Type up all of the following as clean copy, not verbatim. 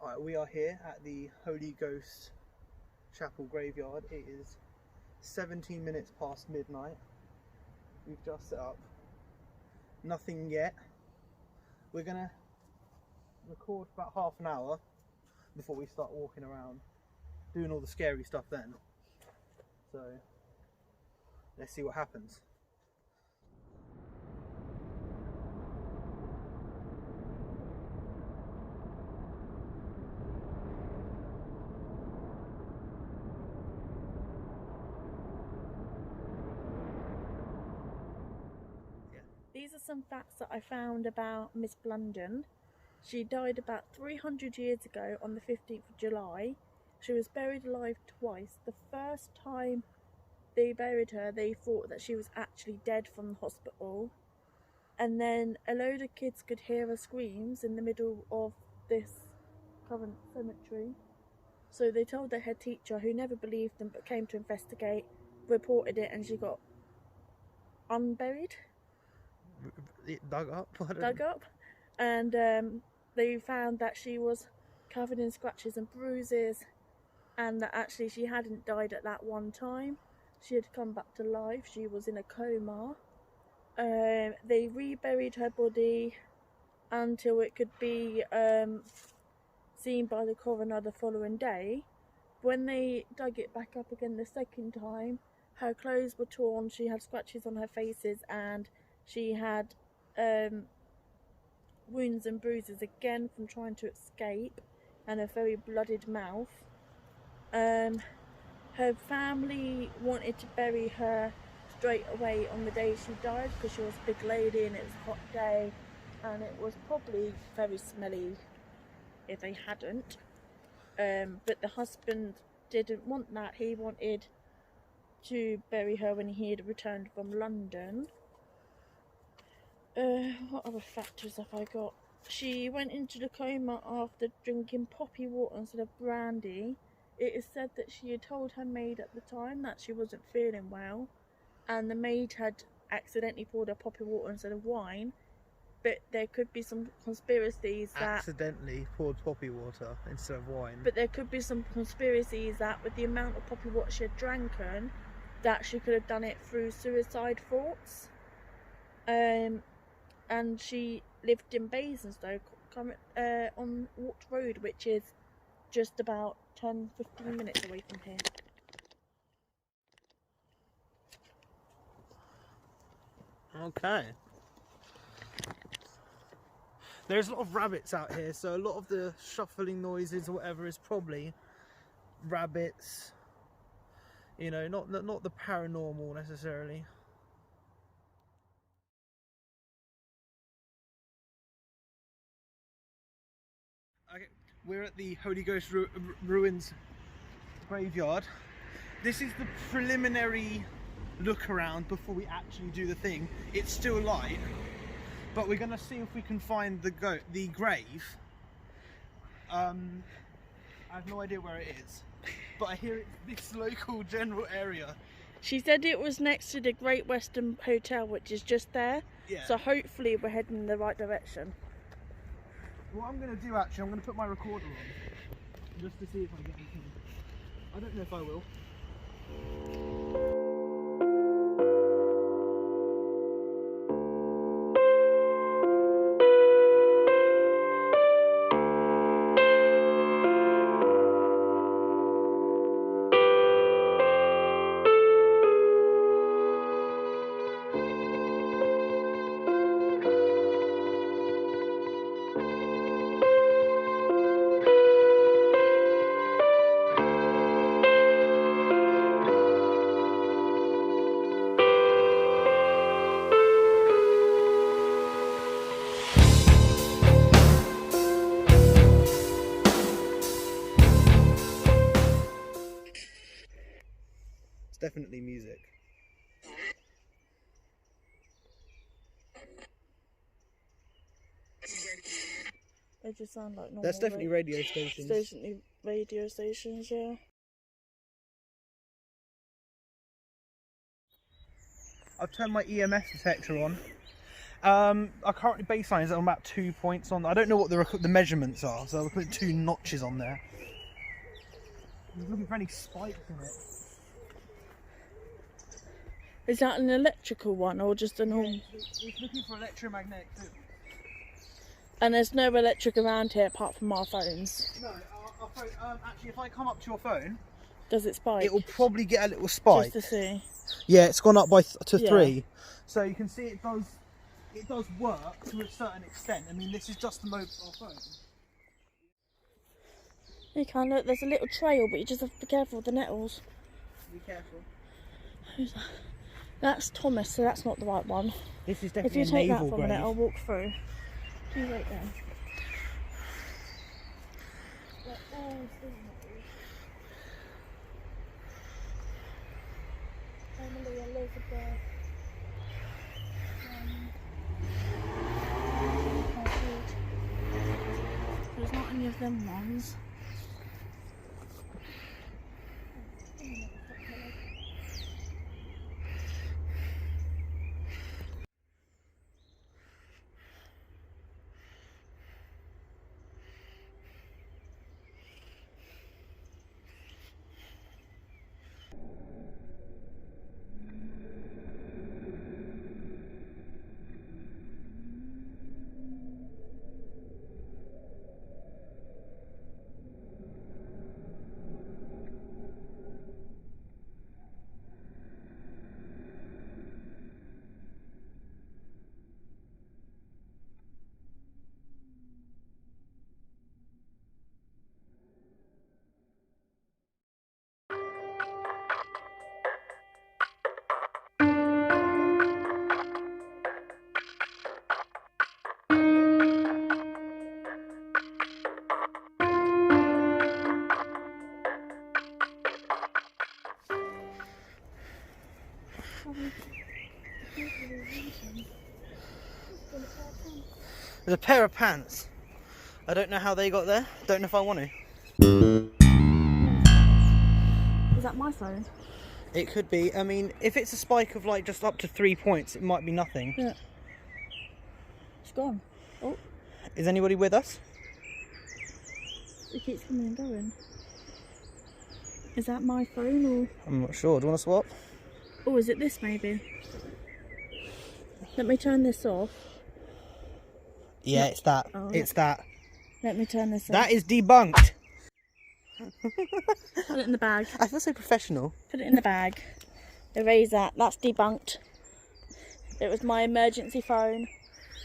Alright, we are here at the Holy Ghost Chapel graveyard. It is 17 minutes past midnight. We've just set up. Nothing yet. We're gonna record for about half an hour before we start walking around, doing all the scary stuff then. So, let's see what happens. These are some facts that I found about Miss Blunden. She died about 300 years ago on the 15th of July. She was buried alive twice. The first time they buried her, they thought that she was actually dead from the hospital. And then a load of kids could hear her screams in the middle of this current cemetery. So they told their head teacher, who never believed them but came to investigate, reported it, and she got unburied. Dug up? Dug up, and they found that she was covered in scratches and bruises, and that actually she hadn't died at that one time. She had come back to life. She was in a coma. They reburied her body until it could be seen by the coroner the following day. When they dug it back up again the second time, her clothes were torn, she had scratches on her faces, and she had wounds and bruises again from trying to escape, and a very blooded mouth. Her family wanted to bury her straight away on the day she died because she was a big lady and it was a hot day, and it was probably very smelly if they hadn't. But the husband didn't want that. He wanted to bury her when he had returned from London. What other factors have I got? She went into the coma after drinking poppy water instead of brandy. It is said that she had told her maid at the time that she wasn't feeling well, and the maid had accidentally poured her poppy water instead of wine. But there could be some conspiracies that... Accidentally poured poppy water instead of wine. But there could be some conspiracies that with the amount of poppy water she had dranken, that she could have done it through suicide thoughts. And she lived in Basingstoke on Watt Road, which is just about 10-15 minutes away from here. Okay. There's a lot of rabbits out here, so a lot of the shuffling noises or whatever is probably rabbits. You know, not the paranormal necessarily. Okay, we're at the Holy Ghost Ruins graveyard. This is the preliminary look around before we actually do the thing. It's still light, but we're gonna see if we can find the grave. I have no idea where it is, but I hear it's this local general area. She said it was next to the Great Western Hotel, which is just there. Yeah. So hopefully we're heading in the right direction. What I'm going to do actually, I'm going to put my recorder on, just to see if I get anything. I don't know if I will. It's definitely music. They just sound like normal. That's definitely radio stations. Definitely radio stations, yeah. I've turned my EMF detector on. Our current baseline is on about 2 points on. I don't know what the measurements are, so I'll put 2 notches on there. I'm looking for any spikes in it. Is that an electrical one or just a normal? Yeah, it's looking for electromagnetic too. And there's no electric around here apart from our phones. No, our phone. Actually, if I come up to your phone, does it spike? It will probably get a little spike. Just to see. Yeah, it's gone up by to 3, so you can see it does work to a certain extent. I mean, this is just the mobile phone. You can look. There's a little trail, but you just have to be careful with the nettles. Be careful. Who's that? That's Thomas, so that's not the right one. This is definitely if you take a that naval from grave. it, I'll walk through. You wait there. Emily, Elizabeth. There's not any of them ones. There's a pair of pants. I don't know how they got there. Don't know if I want to. Is that my phone? It could be. I mean, if it's a spike of like just up to 3 points, it might be nothing. Yeah. It's gone. Oh. Is anybody with us? It keeps coming and going. Is that my phone or? I'm not sure. Do you want to swap? Oh, is it this maybe? Let me turn this off. Yeah, No. it's that. Oh, it's that. Let me turn this off. That is debunked. Put it in the bag. I feel so professional. Put it in the bag. Erase that. That's debunked. It was my emergency phone.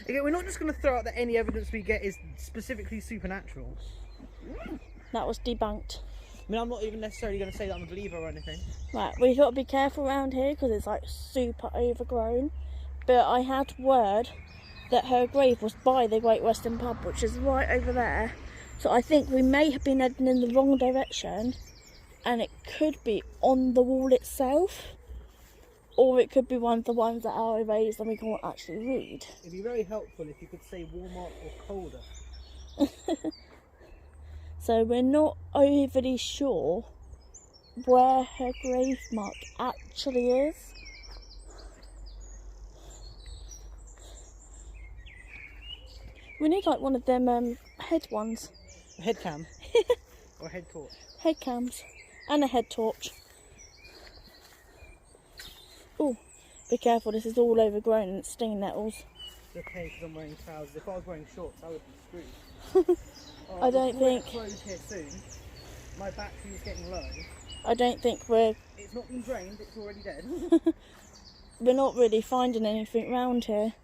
Okay, we're not just going to throw out that any evidence we get is specifically supernatural. That was debunked. I mean, I'm not even necessarily going to say that I'm a believer or anything. Right, we've got to be careful around here because it's like super overgrown. But I had word that her grave was by the Great Western Pub, which is right over there. So I think we may have been heading in the wrong direction, and it could be on the wall itself, or it could be one of the ones that are erased and we can't actually read. It'd be very helpful if you could say warmer or colder. So we're not overly sure where her grave mark actually is. We need like one of them head ones. A head cam? Or a head torch? Head cams. And a head torch. Oh, be careful, this is all overgrown and it's stinging nettles. It's okay because I'm wearing trousers. If I was wearing shorts, I would be screwed. I don't think... Close here soon. My battery is getting low. I don't think we're... It's not been drained, it's already dead. We're not really finding anything round here.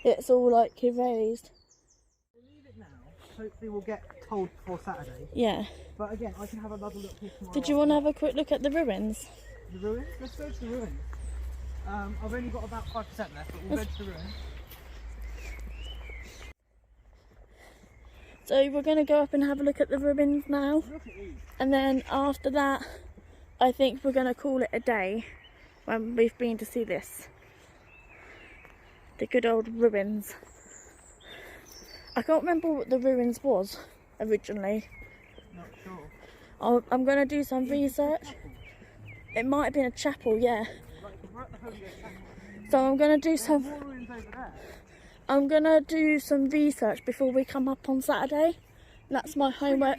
It's all like erased. We'll leave it now. Hopefully we'll get told before Saturday. Yeah. But again, I can have another look here tomorrow. Did you want to have a quick look at the ruins? The ruins? Let's go to the ruins. I've only got about 5% left, but we'll go to the ruins. So we're going to go up and have a look at the ruins now. Look at these. And then after that, I think we're going to call it a day when we've been to see this. The good old ruins. I can't remember what the ruins was originally. Not sure. I'm going to do some research. It might have been a chapel, yeah. We're at the Holy Ghost Chapel. So I'm going to do some... More ruins over there. I'm going to do some research before we come up on Saturday. That's my homework.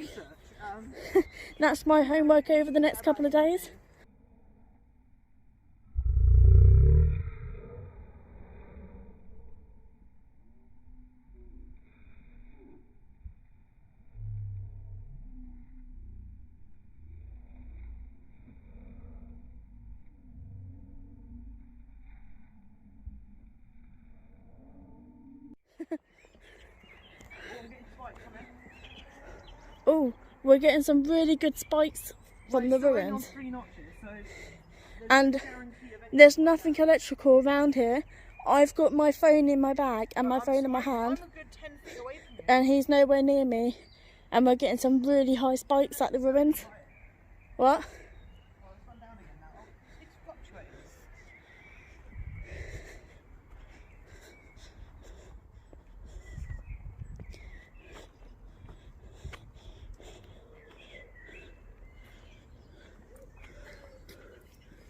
That's my homework over the next couple of days. Oh, we're getting some really good spikes from the ruins. And there's nothing electrical around here. I've got my phone in my bag and my phone in my hand. And he's nowhere near me. And we're getting some really high spikes at the ruins. What?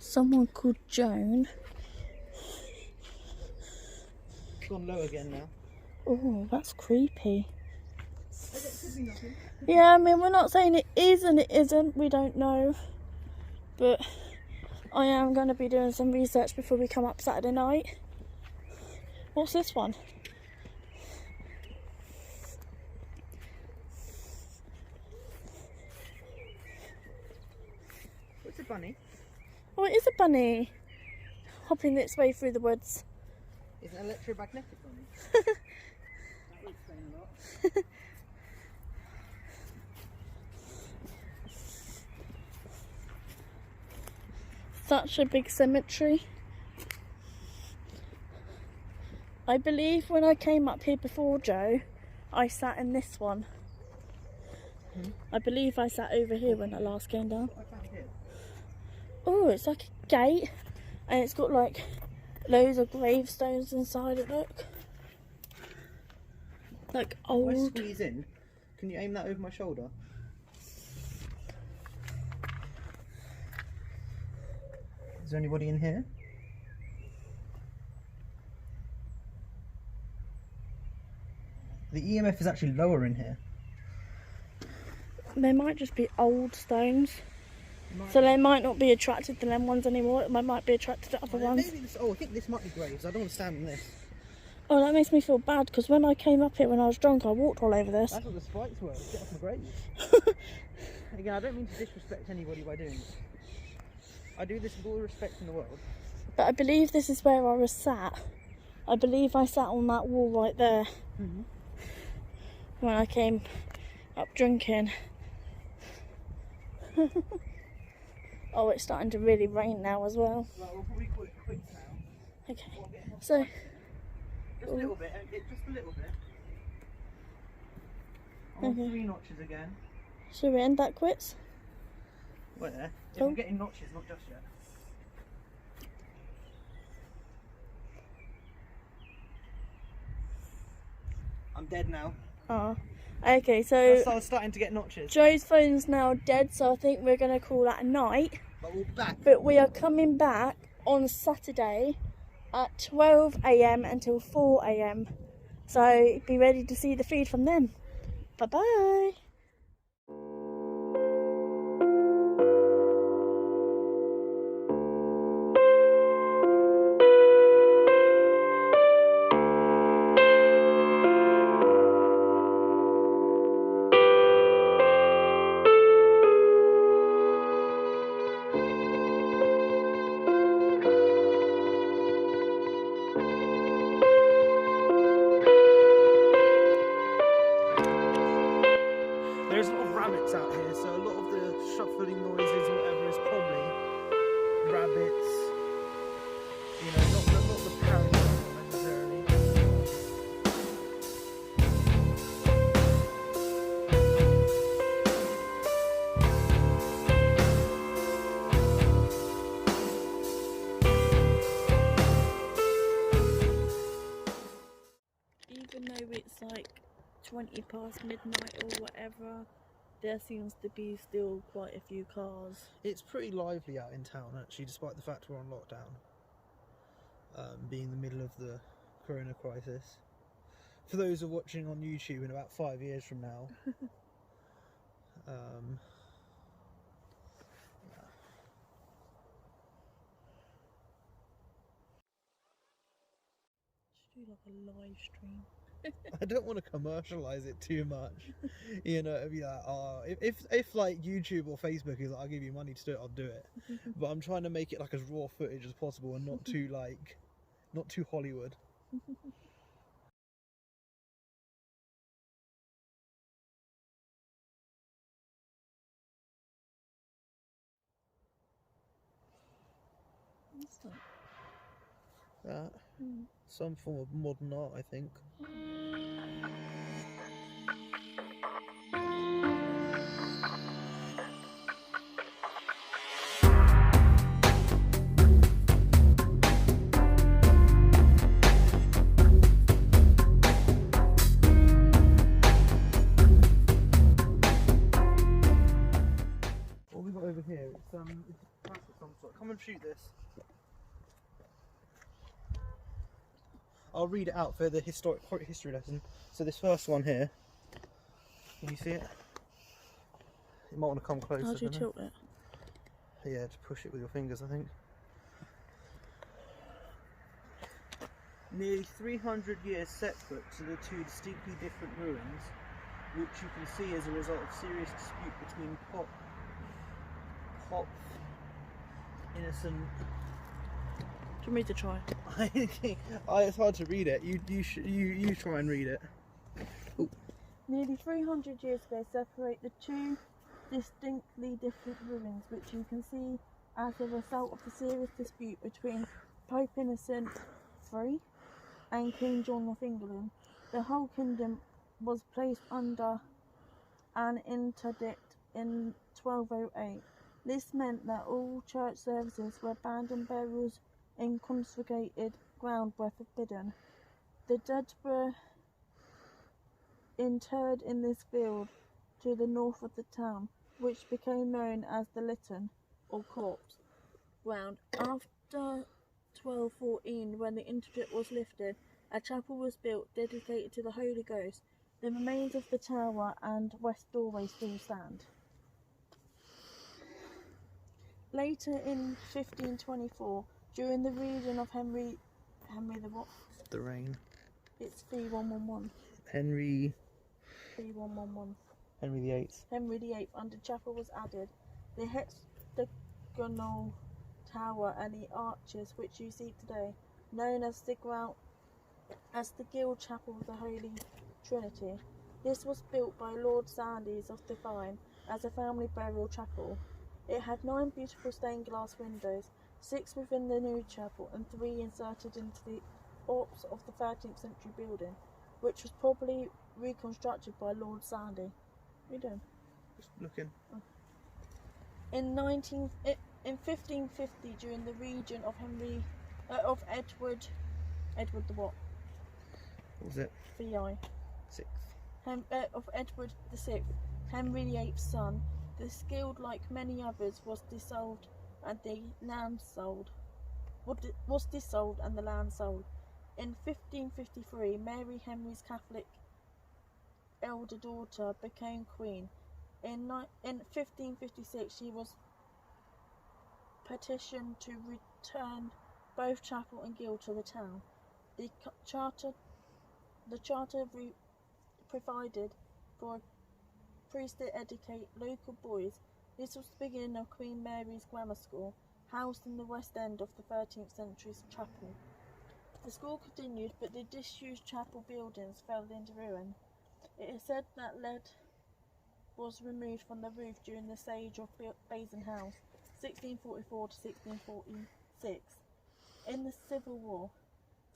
Someone called Joan. It's gone low again now. Oh, that's creepy. Yeah, I mean, we're not saying it is and it isn't. We don't know. But I am going to be doing some research before we come up Saturday night. What's this one? What's a bunny? Oh, it is a bunny. Hopping its way through the woods. It's an electromagnetic bunny. That would explain a lot. Such a big cemetery. I believe when I came up here before, Joe, I sat in this one. I believe I sat over here when I last came down. Oh, it's like a gate, and it's got like loads of gravestones inside it, look. Like old... If I squeeze in, can you aim that over my shoulder? Is there anybody in here? The EMF is actually lower in here. They might just be old stones. So they might not be attracted to them ones anymore. They might be attracted to other ones. Maybe this, oh, I think this might be graves. I don't want to stand on this. Oh, that makes me feel bad because when I came up here when I was drunk, I walked all over this. That's what the spikes were. Get off my graves. Again, I don't mean to disrespect anybody by doing this. I do this with all the respect in the world. But I believe this is where I was sat. I believe I sat on that wall right there when I came up drinking. Oh, it's starting to really rain now as well. Right, we'll probably call it quits now. Okay, so... Just a little bit, just a little bit. I want 3 notches again. Should we end that quits? Where? If I'm getting notches, not just yet. I'm dead now. Oh, okay, so I'm starting to get notches. Joe's phone's now dead, so I think we're going to call that a night. But we're back. But we are coming back on Saturday at 12 AM until 4 AM. So be ready to see the feed from them. Bye bye. There's a lot of rabbits out here, so a lot of the shuffling noises or whatever is probably rabbits. You know, not the paranormal necessarily. 20 past midnight or whatever, there seems to be still quite a few cars. It's pretty lively out in town, actually, despite the fact we're on lockdown. Being the middle of the corona crisis. For those who are watching on YouTube in about 5 years from now, yeah. Should do like a live stream. I don't want to commercialize it too much. You know, it'd be like, oh, if like YouTube or Facebook is like, I'll give you money to do it, I'll do it. But I'm trying to make it like as raw footage as possible and not too not too Hollywood. What's that? That some form of modern art, I think. What we got over here? It's a plastic of some sort. Come and shoot this. I'll read it out for the history lesson. So this first one here, can you see it? You might want to come closer. How do you tilt it? Yeah, just push it with your fingers, I think. Nearly 300 years separate to the two distinctly different ruins, which you can see as a result of serious dispute between Pop, innocent. Do you want me to try? It's hard to read it. You try and read it. Ooh. Nearly 300 years ago separate the two distinctly different ruins, which you can see as a result of the serious dispute between Pope Innocent III and King John of England. The whole kingdom was placed under an interdict in 1208. This meant that all church services were banned and burials in consecrated ground were forbidden. The dead were interred in this field to the north of the town, which became known as the Lytton, or corpse ground. After 1214, when the interdict was lifted, a chapel was built dedicated to the Holy Ghost. The remains of the tower and west doorway still stand. Later in 1524, during the reign of Henry the what? The reign. It's 3111. Henry 3111. Henry VIII. Henry VIII, under chapel was added. The hexagonal tower and the arches which you see today, known as the Guild Chapel of the Holy Trinity. This was built by Lord Sandys of Devine as a family burial chapel. It had 9 beautiful stained glass windows, 6 within the new chapel and 3 inserted into the ops of the 13th century building, which was probably reconstructed by Lord Sandy. What are you doing? Just looking. Oh. In 1550, during the reign of Edward the what? What was it? VI. 6th. Of Edward VI, Henry VIII's son, the Guild, like many others, was dissolved and the land sold. Was dissolved and the land sold. In 1553, Mary, Henry's Catholic elder daughter, became queen. In 1556, she was petitioned to return both chapel and guild to the town. The charter provided for a priest to educate local boys. This was the beginning of Queen Mary's Grammar School, housed in the west end of the 13th century's chapel. The school continued, but the disused chapel buildings fell into ruin. It is said that lead was removed from the roof during the siege of Basin House, 1644 to 1646. In the Civil War,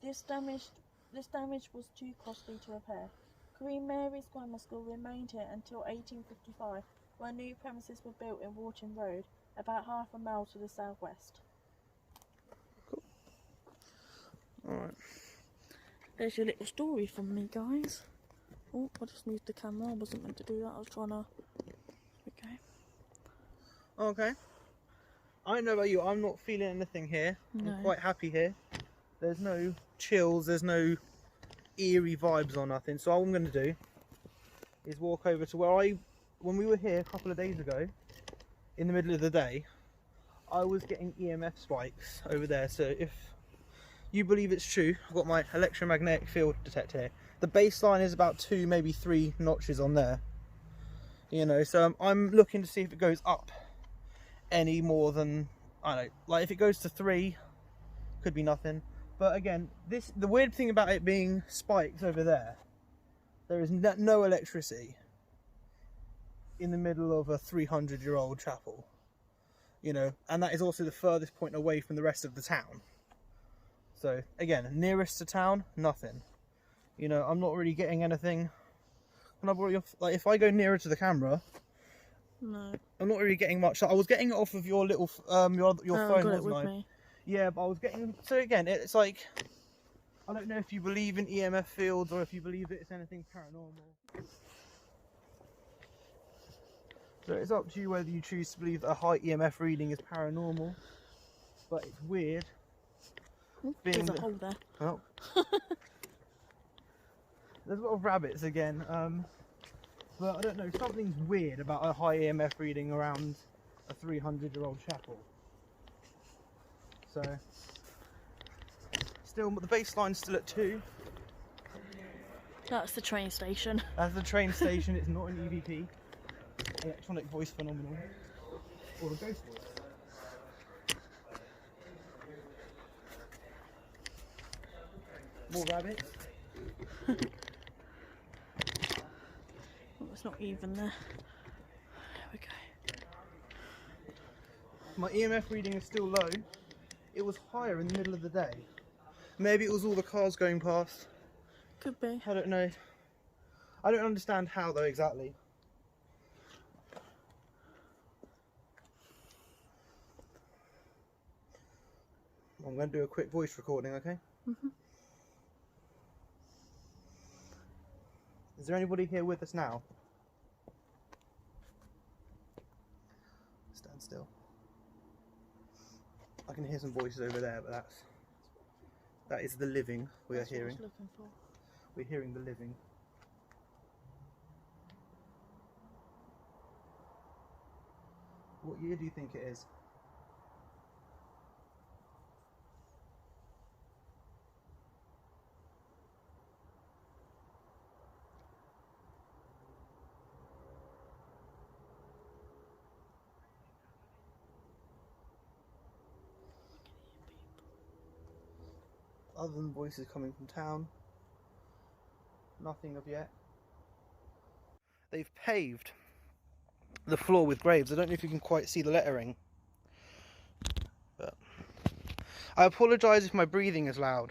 this damage was too costly to repair. Queen Mary's Grammar School remained here until 1855, when new premises were built in Wharton Road, about half a mile to the southwest. Cool. Alright. There's your little story from me, guys. Oh, I just moved the camera. I wasn't meant to do that. I was trying to... Okay. Okay. I don't know about you, I'm not feeling anything here. No. I'm quite happy here. There's no chills, there's no eerie vibes or nothing. So all I'm going to do is walk over to where when we were here a couple of days ago, in the middle of the day, I was getting EMF spikes over there. So if you believe it's true, I've got my electromagnetic field detector here. The baseline is about 2, maybe 3 notches on there. You know, so I'm looking to see if it goes up any more than, I don't know, like if it goes to 3, could be nothing. But again, the weird thing about it being spikes over there is no electricity in the middle of a 300-year-old chapel, you know, and that is also the furthest point away from the rest of the town. So again, nearest to town, nothing. You know, I'm not really getting anything. And I've already, like, if I go nearer to the camera, no, I'm not really getting much. I was getting it off of your little your phone, wasn't I? Me. Yeah, but I was getting. So again, it's like, I don't know if you believe in EMF fields or if you believe it's anything paranormal. So it's up to you whether you choose to believe that a high EMF reading is paranormal. But it's weird. There's a hole there. Oh. There's a lot of rabbits again. But I don't know, something's weird about a high EMF reading around a 300-year-old chapel. So, still, the baseline's still at 2. That's the train station. That's the train station, it's not an EVP. Electronic voice phenomenon. Or a ghost voice. More rabbits. It's not even there. There we go. My EMF reading is still low. It was higher in the middle of the day. Maybe it was all the cars going past. Could be. I don't know. I don't understand how though exactly. I'm going to do a quick voice recording, okay? Mhm. Is there anybody here with us now? Stand still. I can hear some voices over there, but that is the living we are hearing. What I was looking for. We're hearing the living. What year do you think it is? Other than voices coming from town, nothing of yet. They've paved the floor with graves. I don't know if you can quite see the lettering, but I apologise if my breathing is loud.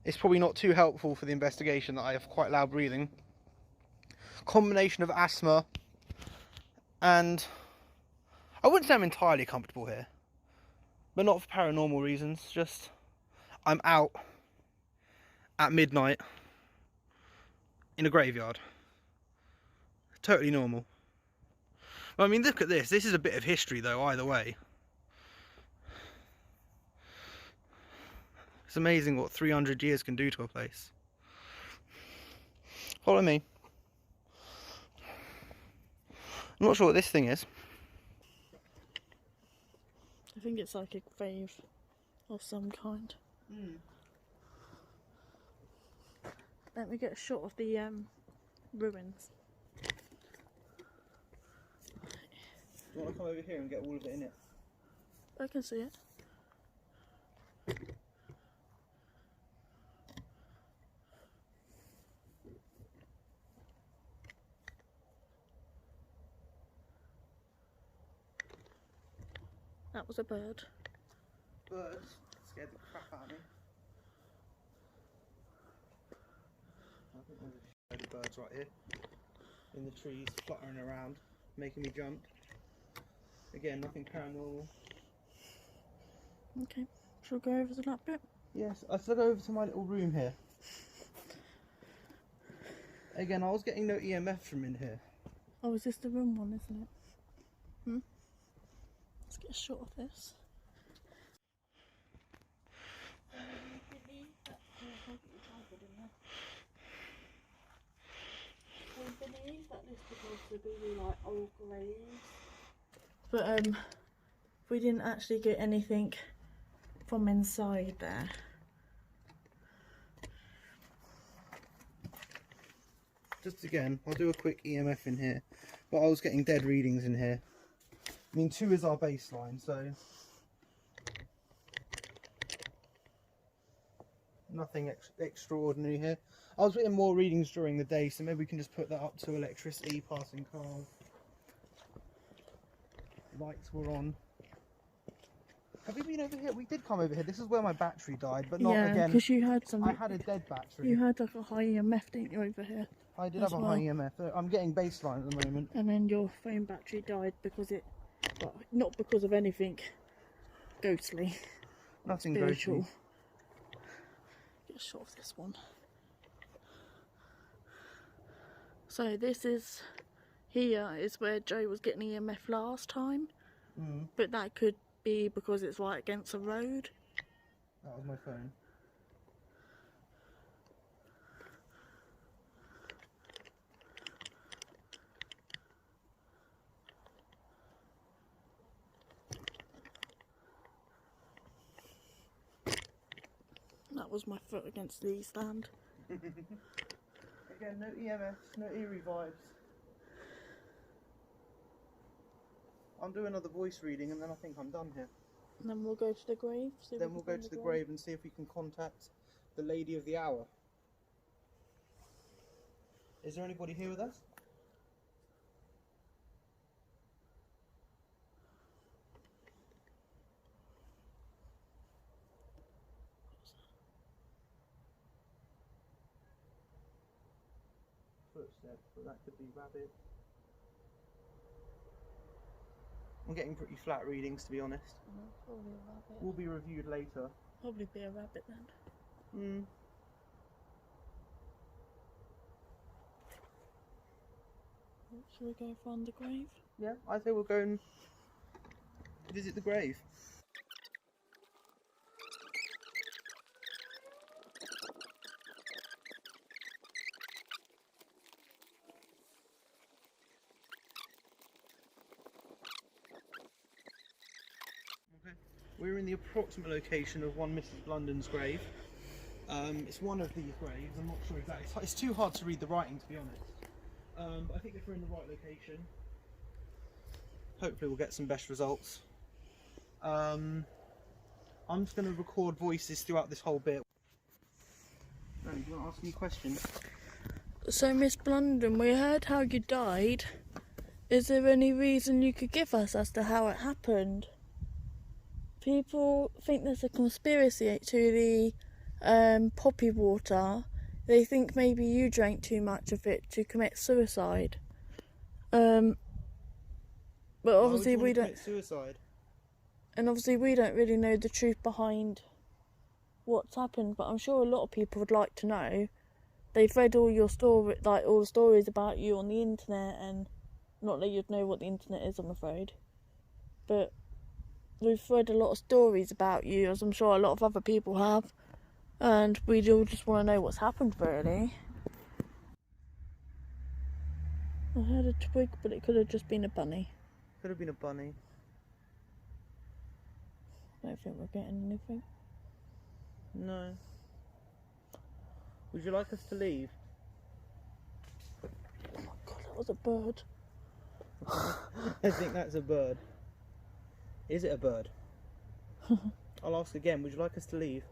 It's probably not too helpful for the investigation that I have quite loud breathing. Combination of asthma and I wouldn't say I'm entirely comfortable here, but not for paranormal reasons, just I'm out at midnight in a graveyard. Totally normal. Well, I mean, look at this. This is a bit of history though, either way. It's amazing what 300 years can do to a place. Follow me. I'm not sure what this thing is. I think it's like a grave of some kind. Let me get a shot of the ruins. Do you want to come over here and get all of it in it? I can see it. That was a bird. Birds scared the crap out of me. I think there's a load of birds right here in the trees, fluttering around, making me jump. Again, nothing paranormal. Okay, shall we go over to that bit? Yes, I still go over to my little room here. Again, I was getting no EMF from in here. Oh, is this the room one, isn't it? Let's get a shot of this. I believe that this could also be like old graves. But we didn't actually get anything from inside there. Just again, I'll do a quick EMF in here, but I was getting dead readings in here. I mean, 2 is our baseline, so nothing extraordinary here. I was getting more readings during the day, so maybe we can just put that up to electricity, passing cars. Lights were on. Have we been over here? We did come over here. This is where my battery died, but not again. Because you had some. I had a dead battery. You had like a high EMF, didn't you, over here? I did have a high EMF. I'm getting baseline at the moment. And then your phone battery died because it, well, not because of anything ghostly. Nothing spiritual. ghostly. Get a shot of this one. So this is, here is where Joe was getting EMF last time. But that could be because it's right against the road. That was my phone. That was my foot against the stand. Again, no EMFs, no eerie vibes. I'll do another voice reading and then I think I'm done here. And then we'll go to the grave. Then we'll go to the grave and see if we can contact the lady of the hour. Is there anybody here with us? Footsteps, but that could be rabbit. I'm getting pretty flat readings, to be honest. Probably a rabbit. Will be reviewed later. Probably be a rabbit then. Shall we go find the grave? Yeah, I say we'll go and visit the grave. We're in the approximate location of one Mrs. Blunden's grave. It's one of these graves, I'm not sure exactly. It's too hard to read the writing, to be honest. But I think if we're in the right location, hopefully we'll get some best results. I'm just going to record voices throughout this whole bit. Danny, do you want to ask any questions? So, Miss Blunden, we heard how you died. Is there any reason you could give us as to how it happened? People think there's a conspiracy to the poppy water. They think maybe you drank too much of it to commit suicide. But obviously we don't. Suicide. And obviously we don't really know the truth behind what's happened. But I'm sure a lot of people would like to know. They've read all your story, like all the stories about you on the internet, and not that you'd know what the internet is, I'm afraid. But we've read a lot of stories about you, as I'm sure a lot of other people have, and we all just want to know what's happened, really. I heard a twig, but it could have just been a bunny. Could have been a bunny. I don't think we're getting anything. No. Would you like us to leave? Oh my god, that was a bird. I think that's a bird. Is it a bird? I'll ask again, would you like us to leave?